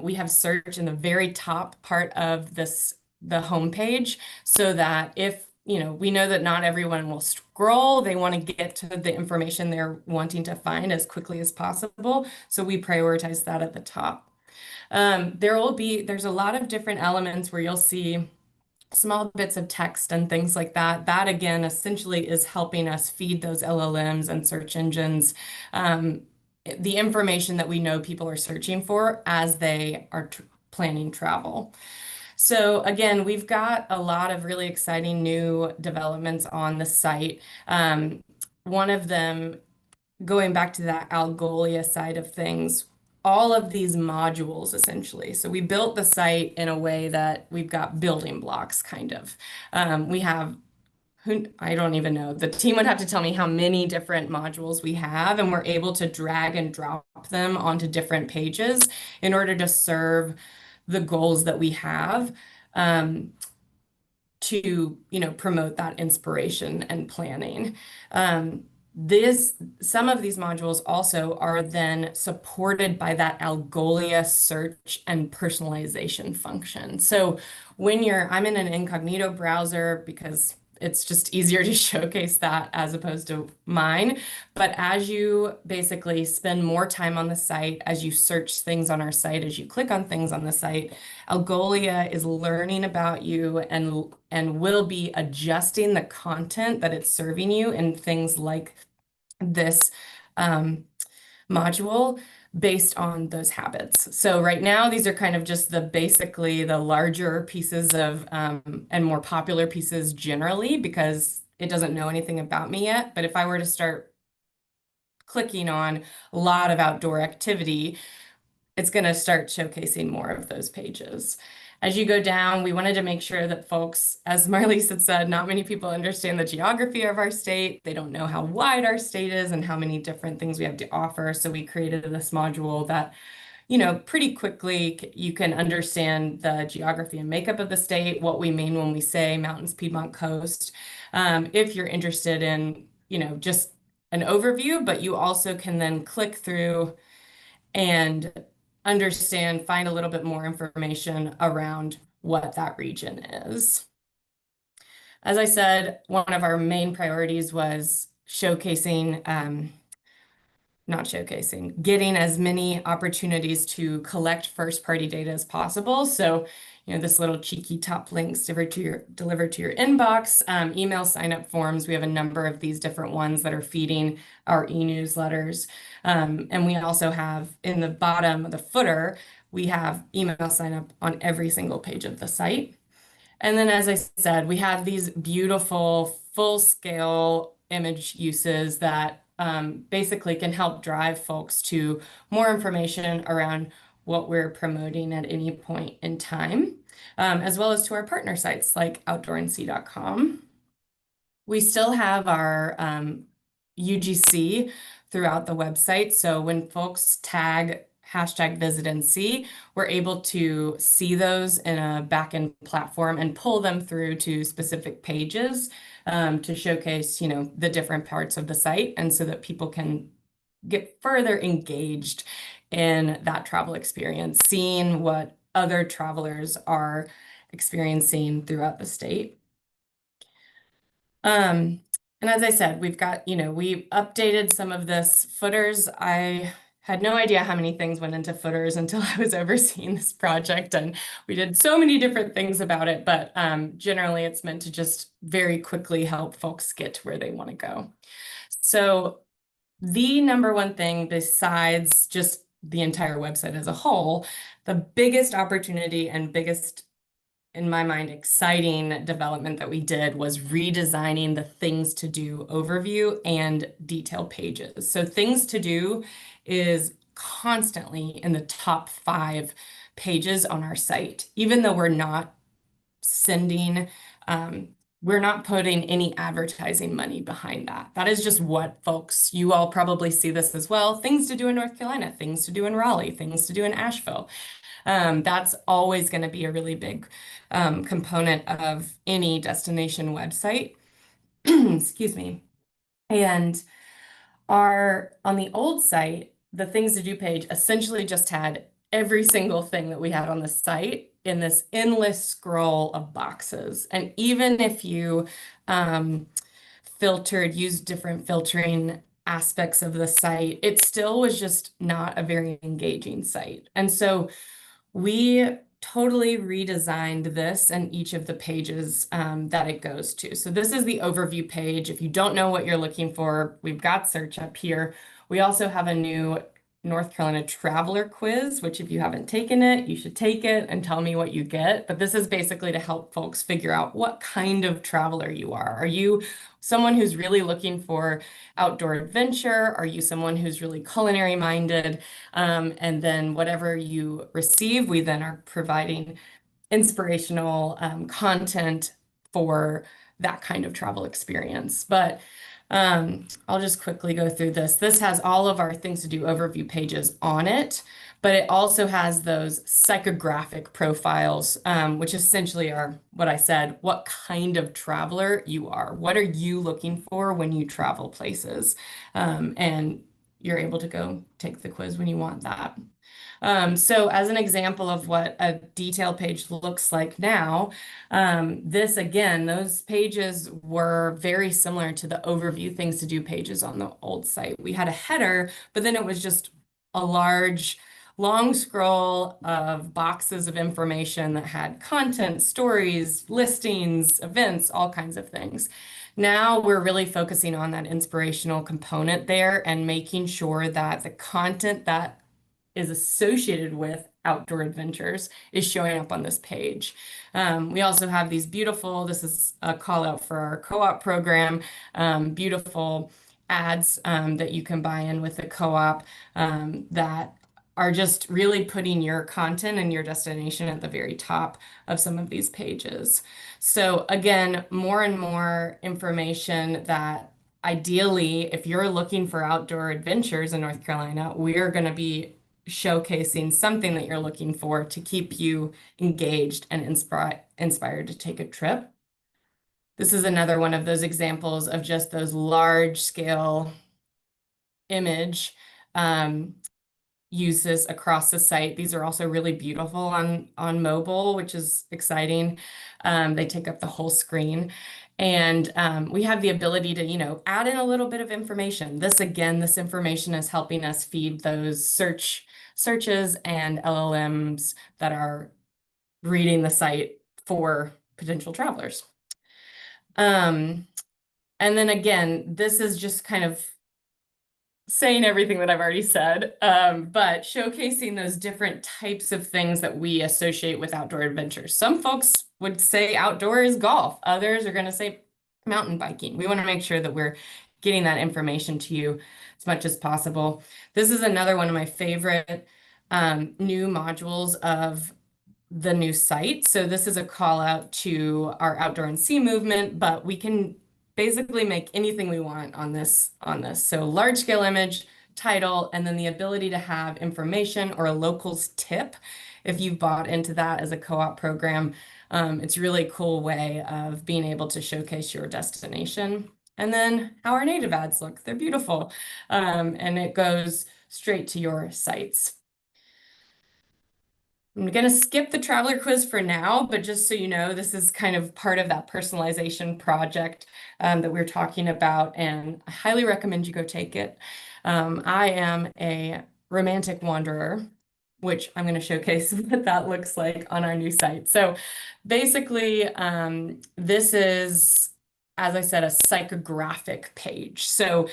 [SPEAKER 5] we have search in the very top part of the homepage so that if, we know that not everyone will scroll, they want to get to the information they're wanting to find as quickly as possible. So we prioritize that at the top. There's a lot of different elements where you'll see small bits of text and things like that. That again, essentially is helping us feed those LLMs and search engines the information that we know people are searching for as they are planning travel. So again, we've got a lot of really exciting new developments on the site. One of them going back to that Algolia side of things, all of these modules essentially. So we built the site in a way that we've got building blocks kind of. We have I don't even know. The team would have to tell me how many different modules we have, and we're able to drag and drop them onto different pages in order to serve the goals that we have. To, promote that inspiration and planning. Some of these modules also are then supported by that Algolia search and personalization function. So when I'm in an incognito browser because it's just easier to showcase that as opposed to mine. But as you basically spend more time on the site, as you search things on our site, as you click on things on the site, Algolia is learning about you and will be adjusting the content that it's serving you in things like this module based on those habits. So right now, these are kind of just basically the larger pieces of and more popular pieces generally, because it doesn't know anything about me yet. But if I were to start clicking on a lot of outdoor activity, it's going to start showcasing more of those pages. As you go down, we wanted to make sure that folks, as Marlise had said, not many people understand the geography of our state. They don't know how wide our state is and how many different things we have to offer. So we created this module that, pretty quickly you can understand the geography and makeup of the state, what we mean when we say mountains, Piedmont coast. If you're interested in, just an overview, but you also can then click through and find a little bit more information around what that region is. As I said, one of our main priorities was getting as many opportunities to collect first-party data as possible. So, this little cheeky top links delivered to your inbox, email sign-up forms. We have a number of these different ones that are feeding our e-newsletters. And we also have in the bottom of the footer, we have email sign-up on every single page of the site. And then, as I said, we have these beautiful full-scale image uses that basically can help drive folks to more information around what we're promoting at any point in time, as well as to our partner sites like outdoornc.com. We still have our UGC throughout the website. So when folks tag #VisitNC, we're able to see those in a backend platform and pull them through to specific pages to showcase, the different parts of the site, and so that people can get further engaged in that travel experience, seeing what other travelers are experiencing throughout the state. And as I said, we've got, we updated some of this footers. I had no idea how many things went into footers until I was overseeing this project, and we did so many different things about it, but generally it's meant to just very quickly help folks get to where they want to go. So the number one thing, besides just the entire website as a whole, the biggest opportunity and biggest, in my mind, exciting development that we did was redesigning the things to do overview and detail pages. So things to do is constantly in the top 5 pages on our site, even though we're not putting any advertising money behind that. That is just what folks, you all probably see this as well. Things to do in North Carolina, things to do in Raleigh, things to do in Asheville. That's always going to be a really big component of any destination website. Excuse me. And on the old site, the things to do page essentially just had every single thing that we had on the site in this endless scroll of boxes. And even if you used different filtering aspects of the site, it still was just not a very engaging site. And so we totally redesigned this and each of the pages that it goes to. So this is the overview page. If you don't know what you're looking for, we've got search up here. We also have a new North Carolina Traveler Quiz, which if you haven't taken it, you should take it and tell me what you get. But this is basically to help folks figure out what kind of traveler you are. Are you someone who's really looking for outdoor adventure? Are you someone who's really culinary minded? And then whatever you receive, we then are providing inspirational content for that kind of travel experience. But I'll just quickly go through this. This has all of our things to do overview pages on it, but it also has those psychographic profiles, which essentially are what I said, what kind of traveler you are. What are you looking for when you travel places? And you're able to go take the quiz when you want that. So as an example of what a detail page looks like now, this again, those pages were very similar to the overview things to do pages on the old site. We had a header, but then it was just a large, long scroll of boxes of information that had content, stories, listings, events, all kinds of things. Now we're really focusing on that inspirational component there and making sure that the content that is associated with outdoor adventures is showing up on this page. We also have these beautiful, this is a call out for our co-op program, beautiful ads that you can buy in with the co-op that are just really putting your content and your destination at the very top of some of these pages. So again, more and more information that ideally, if you're looking for outdoor adventures in North Carolina, we're going to be showcasing something that you're looking for to keep you engaged and inspired to take a trip. This is another one of those examples of just those large scale image uses across the site. These are also really beautiful on mobile, which is exciting. They take up the whole screen. And we have the ability to, add in a little bit of information. This information is helping us feed those searches and LLMs that are reading the site for potential travelers. And then again, this is just kind of saying everything that I've already said, but showcasing those different types of things that we associate with outdoor adventures. Some folks would say outdoor is golf. Others are going to say mountain biking. We want to make sure that we're getting that information to you as much as possible. This is another one of my favorite new modules of the new site. So this is a call out to our outdoor and sea movement, but we can basically make anything we want on this. So large scale image, title, and then the ability to have information or a locals tip. If you've bought into that as a co-op program, it's a really cool way of being able to showcase your destination. And then how our native ads look, they're beautiful. And it goes straight to your sites. I'm going to skip the traveler quiz for now, but just so you know, this is kind of part of that personalization project that we're talking about, and I highly recommend you go take it. I am a romantic wanderer, which I'm going to showcase what that looks like on our new site. So basically, this is, as I said, a psychographic page. So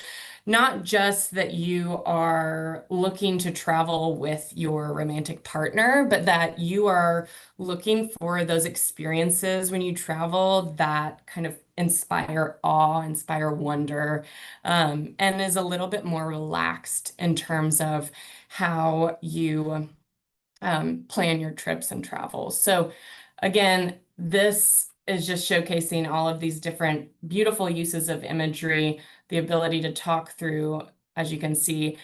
[SPEAKER 5] not just that you are looking to travel with your romantic partner, but that you are looking for those experiences when you travel that kind of inspire awe, inspire wonder, and is a little bit more relaxed in terms of how you plan your trips and travel. So again, this is just showcasing all of these different beautiful uses of imagery, the ability to talk through, as you can see,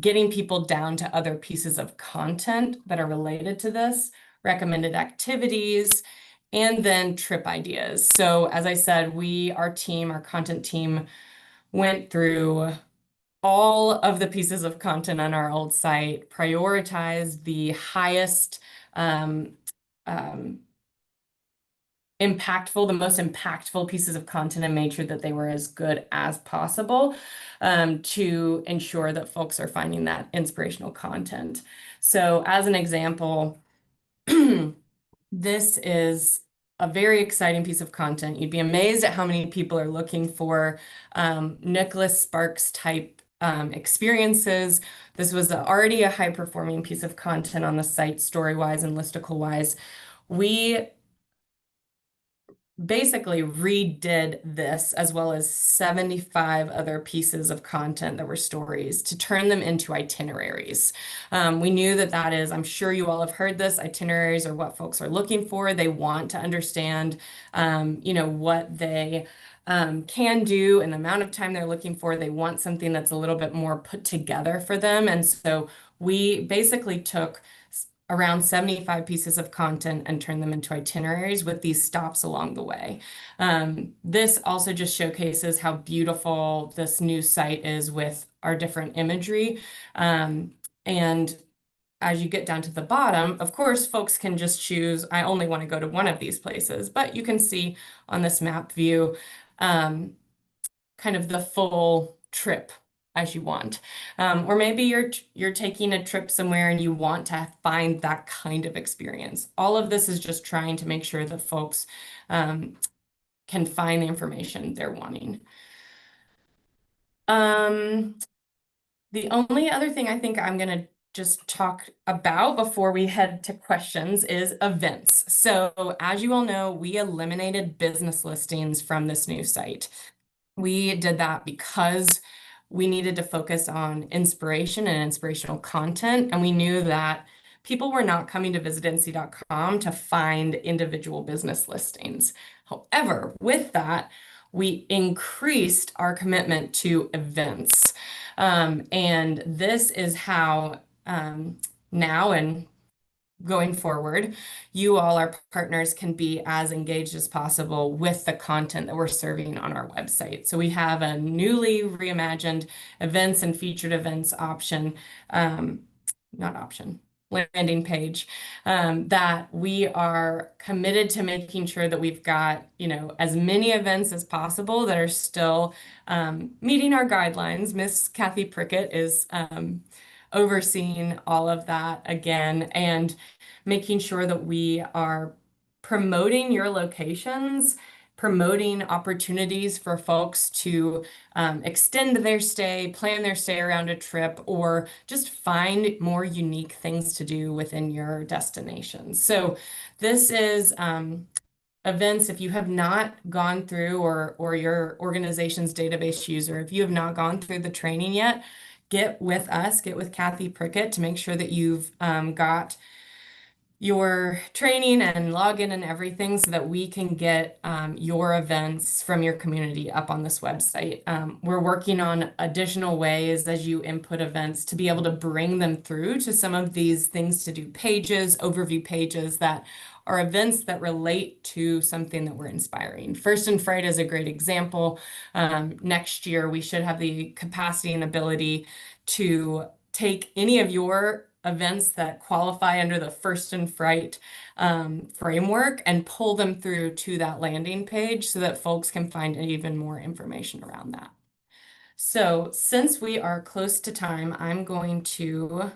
[SPEAKER 5] getting people down to other pieces of content that are related to this, recommended activities, and then trip ideas. So as I said, our content team went through all of the pieces of content on our old site, prioritized the highest the most impactful pieces of content, and made sure that they were as good as possible to ensure that folks are finding that inspirational content. So as an example, this is a very exciting piece of content. You'd be amazed at how many people are looking for Nicholas Sparks type experiences. This was already a high performing piece of content on the site, story-wise and listicle wise. We basically redid this as well as 75 other pieces of content that were stories to turn them into itineraries. We knew that that is, I'm sure you all have heard this, itineraries are what folks are looking for. They want to understand, what they can do and the amount of time they're looking for. They want something that's a little bit more put together for them. And so we basically took around 75 pieces of content and turn them into itineraries with these stops along the way. This also just showcases how beautiful this new site is with our different imagery. And as you get down to the bottom, of course, folks can just choose, I only want to go to one of these places, but you can see on this map view kind of the full trip as you want. Or maybe you're taking a trip somewhere and you want to find that kind of experience. All of this is just trying to make sure that folks can find the information they're wanting. The only other thing I think I'm going to just talk about before we head to questions is events. So as you all know, we eliminated business listings from this new site. We did that because we needed to focus on inspiration and inspirational content. And we knew that people were not coming to visitnc.com to find individual business listings. However, with that, we increased our commitment to events. And this is how now and going forward, you all, our partners, can be as engaged as possible with the content that we're serving on our website. So we have a newly reimagined events and featured events option, landing page, that we are committed to making sure that we've got, as many events as possible that are still meeting our guidelines. Miss Kathy Prickett is overseeing all of that again and making sure that we are promoting your locations, promoting opportunities for folks to extend their stay, plan their stay around a trip, or just find more unique things to do within your destination. So this is events. If you have not gone through, or your organization's database user, if you have not gone through the training yet, get with us, get with Kathy Prickett to make sure that you've got your training and login and everything so that we can get your events from your community up on this website. We're working on additional ways as you input events to be able to bring them through to some of these things to do pages, overview pages that are events that relate to something that we're inspiring. First and Fright is a great example. Next year, we should have the capacity and ability to take any of your events that qualify under the First and Fright framework and pull them through to that landing page so that folks can find even more information around that. So since we are close to time, I'm going to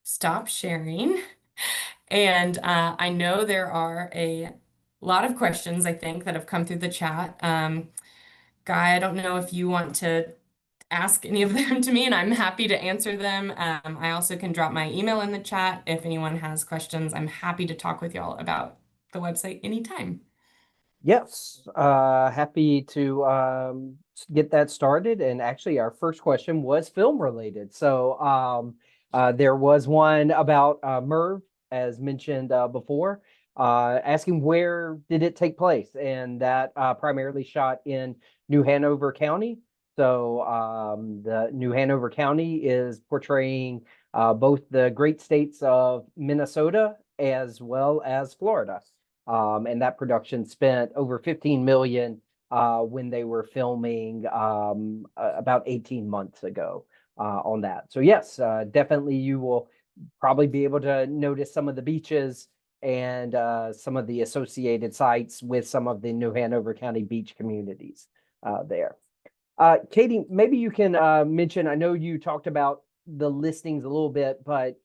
[SPEAKER 5] stop sharing. And I know there are a lot of questions, I think, that have come through the chat. Guy, I don't know if you want to ask any of them to me, and I'm happy to answer them. I also can drop my email in the chat if anyone has questions. I'm happy to talk with y'all about the website anytime.
[SPEAKER 1] Yes, happy to get that started. And actually, our first question was film related. So there was one about Merv, as mentioned before, asking where did it take place, and that primarily shot in New Hanover County. So the New Hanover County is portraying both the great states of Minnesota as well as Florida. And that production spent over 15 million when they were filming about 18 months ago on that. So yes, definitely you will probably be able to notice some of the beaches and some of the associated sites with some of the New Hanover County beach communities there. Katie, maybe you can mention, I know you talked about the listings a little bit, but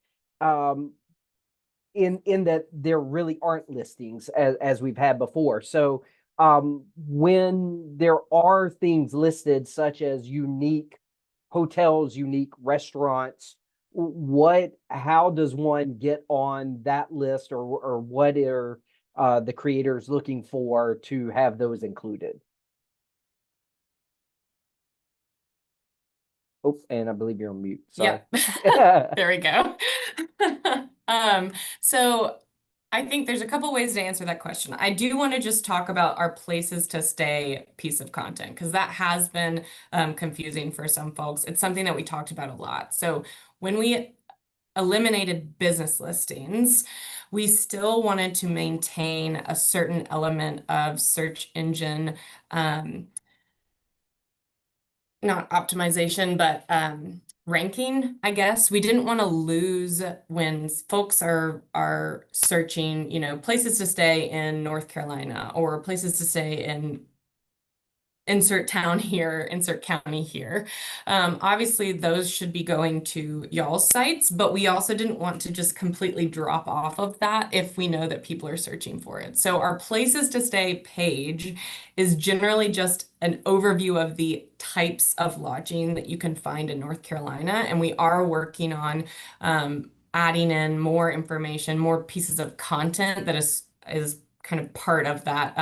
[SPEAKER 1] in that there really aren't listings as we've had before. So when there are things listed such as unique hotels, unique restaurants. How does one get on that list, or what are the creators looking for to have those included? Oh, and I believe you're on mute. Sorry.
[SPEAKER 5] Yep. There we go. So I think there's a couple ways to answer that question. I do want to just talk about our places to stay piece of content, because that has been confusing for some folks. It's something that we talked about a lot. So when we eliminated business listings, we still wanted to maintain a certain element of search engine, not optimization, but ranking, I guess. We didn't want to lose when folks are searching, places to stay in North Carolina, or places to stay in insert town here, insert county here. Obviously, those should be going to y'all's sites, but we also didn't want to just completely drop off of that if we know that people are searching for it. So our places to stay page is generally just an overview of the types of lodging that you can find in North Carolina. And we are working on adding in more information, more pieces of content that is kind of part of that,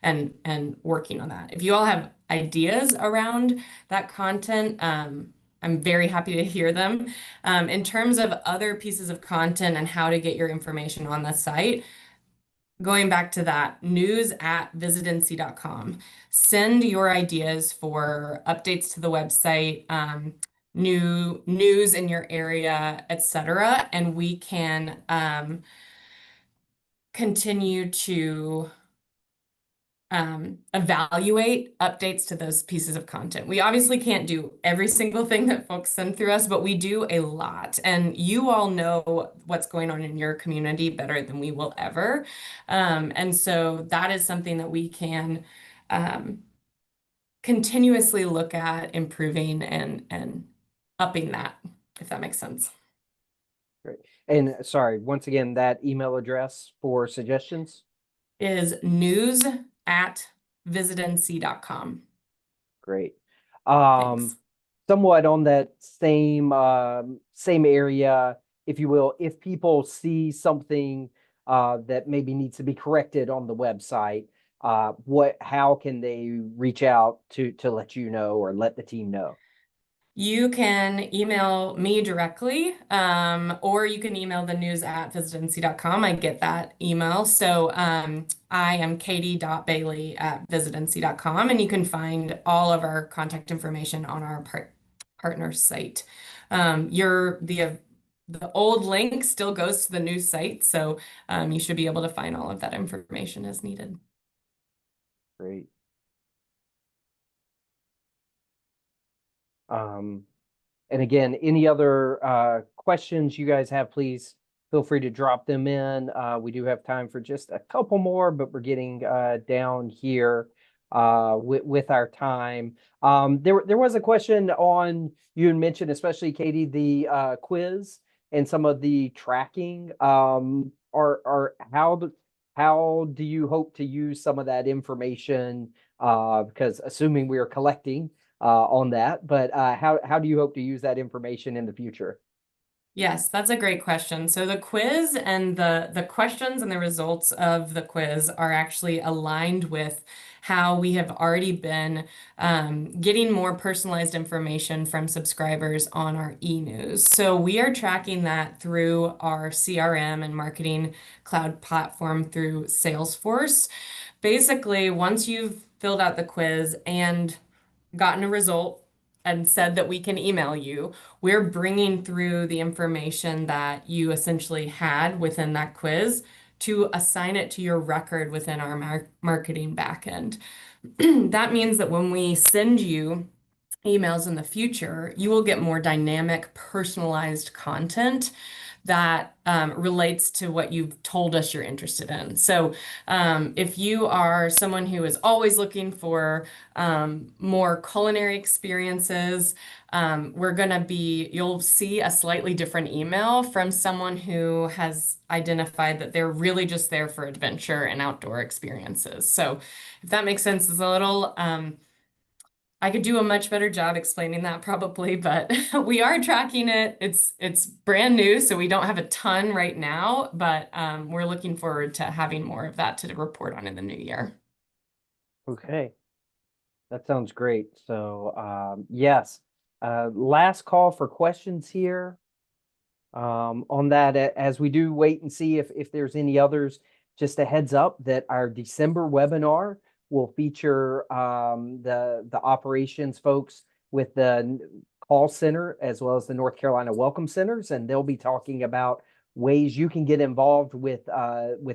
[SPEAKER 5] and working on that. If you all have ideas around that content, I'm very happy to hear them. In terms of other pieces of content and how to get your information on the site, going back to that, news@visitnc.com. Send your ideas for updates to the website, new news in your area, etc., and we can continue to evaluate updates to those pieces of content. We obviously can't do every single thing that folks send through us, but we do a lot. And you all know what's going on in your community better than we will ever. And so that is something that we can continuously look at improving and upping that, if that makes sense.
[SPEAKER 1] Great. And sorry, once again, that email address for suggestions
[SPEAKER 5] is news@visitnc.com.
[SPEAKER 1] Great.
[SPEAKER 5] Thanks.
[SPEAKER 1] Somewhat on that same area, if you will, if people see something that maybe needs to be corrected on the website, how can they reach out to let you know or let the team know?
[SPEAKER 5] You can email me directly, or you can email the news@visitnc.com. I get that email. So I am katie.bailey@visitnc.com, and you can find all of our contact information on our partner site. The old link still goes to the new site, so you should be able to find all of that information as needed.
[SPEAKER 1] Great. And again, any other questions you guys have, please feel free to drop them in. We do have time for just a couple more, but we're getting down here with our time. There was a question on, you had mentioned, especially Katie, the quiz and some of the tracking. How do you hope to use some of that information? Because assuming we are collecting on that, but how do you hope to use that information in the future?
[SPEAKER 5] Yes, that's a great question. So the quiz and the questions and the results of the quiz are actually aligned with how we have already been getting more personalized information from subscribers on our e-news. So we are tracking that through our CRM and marketing cloud platform through Salesforce. Basically, once you've filled out the quiz and gotten a result and said that we can email you, we're bringing through the information that you essentially had within that quiz to assign it to your record within our marketing backend. That means that when we send you emails in the future, you will get more dynamic, personalized content that relates to what you've told us you're interested in. So if you are someone who is always looking for more culinary experiences, you'll see a slightly different email from someone who has identified that they're really just there for adventure and outdoor experiences. So if that makes sense, it's a little, I could do a much better job explaining that probably, but we are tracking it. It's brand new, so we don't have a ton right now, but we're looking forward to having more of that to report on in the new year.
[SPEAKER 1] Okay. That sounds great. So, yes, last call for questions here. On that, as we do wait and see if there's any others, just a heads up that our December webinar will feature the operations folks with the call center as well as the North Carolina Welcome Centers, and they'll be talking about ways you can get involved with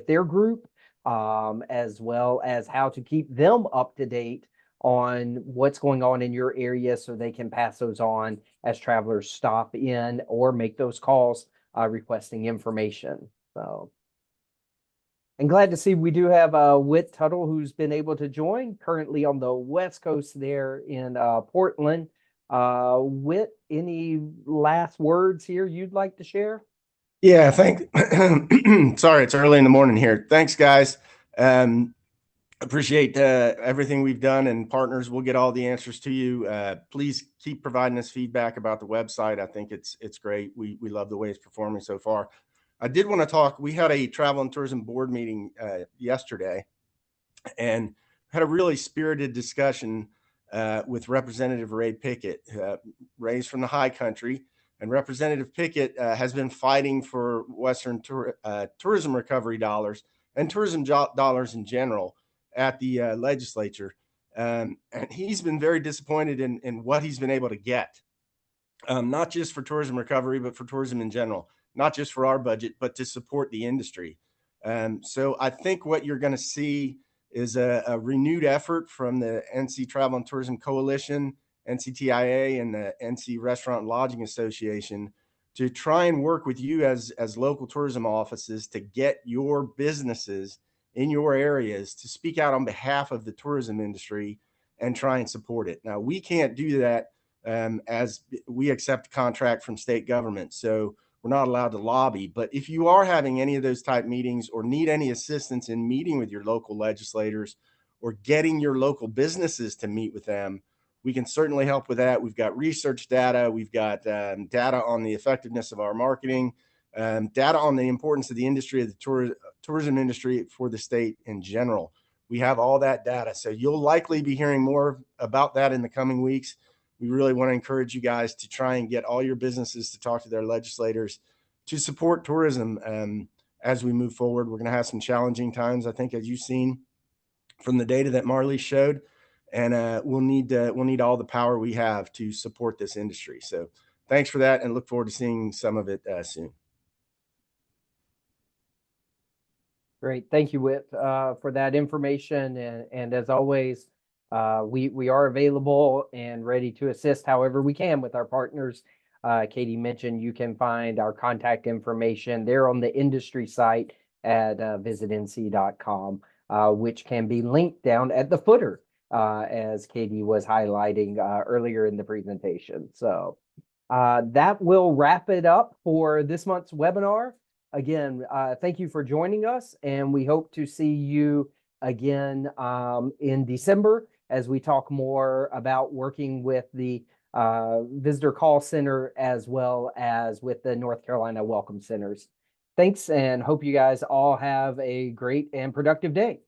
[SPEAKER 1] their group, as well as how to keep them up to date on what's going on in your area so they can pass those on as travelers stop in or make those calls requesting information. So, and glad to see we do have Whit Tuttle, who's been able to join currently on the West Coast there in Portland. Whit, any last words here you'd like to share?
[SPEAKER 6] Yeah, sorry, it's early in the morning here. Thanks, guys. Appreciate everything we've done, and partners, we'll get all the answers to you. Please keep providing us feedback about the website. I think it's great. We love the way it's performing so far. I did want to talk. We had a travel and tourism board meeting yesterday, and had a really spirited discussion with Representative Ray Pickett. Ray's from the high country, and Representative Pickett has been fighting for Western tourism recovery dollars and tourism dollars in general at the legislature. And he's been very disappointed in what he's been able to get, not just for tourism recovery, but for tourism in general, not just for our budget, but to support the industry. So I think what you're going to see is a renewed effort from the NC Travel and Tourism Coalition, NCTIA, and the NC Restaurant and Lodging Association to try and work with you as local tourism offices to get your businesses in your areas to speak out on behalf of the tourism industry and try and support it. Now, we can't do that as we accept a contract from state government, so we're not allowed to lobby. But if you are having any of those type meetings or need any assistance in meeting with your local legislators or getting your local businesses to meet with them, we can certainly help with that. We've got research data. We've got data on the effectiveness of our marketing, data on the importance of the industry, of the tourism industry for the state in general. We have all that data. So you'll likely be hearing more about that in the coming weeks. We really want to encourage you guys to try and get all your businesses to talk to their legislators to support tourism as we move forward. We're going to have some challenging times, I think, as you've seen from the data that Marley showed. And we'll need all the power we have to support this industry. So thanks for that, and look forward to seeing some of it soon.
[SPEAKER 1] Great. Thank you, Whit, for that information. And as always, we are available and ready to assist however we can with our partners. Katie mentioned you can find our contact information there on the industry site at visitnc.com, which can be linked down at the footer, as Katie was highlighting earlier in the presentation. So that will wrap it up for this month's webinar. Again, thank you for joining us, and we hope to see you again in December as we talk more about working with the visitor call center as well as with the North Carolina Welcome Centers. Thanks, and hope you guys all have a great and productive day.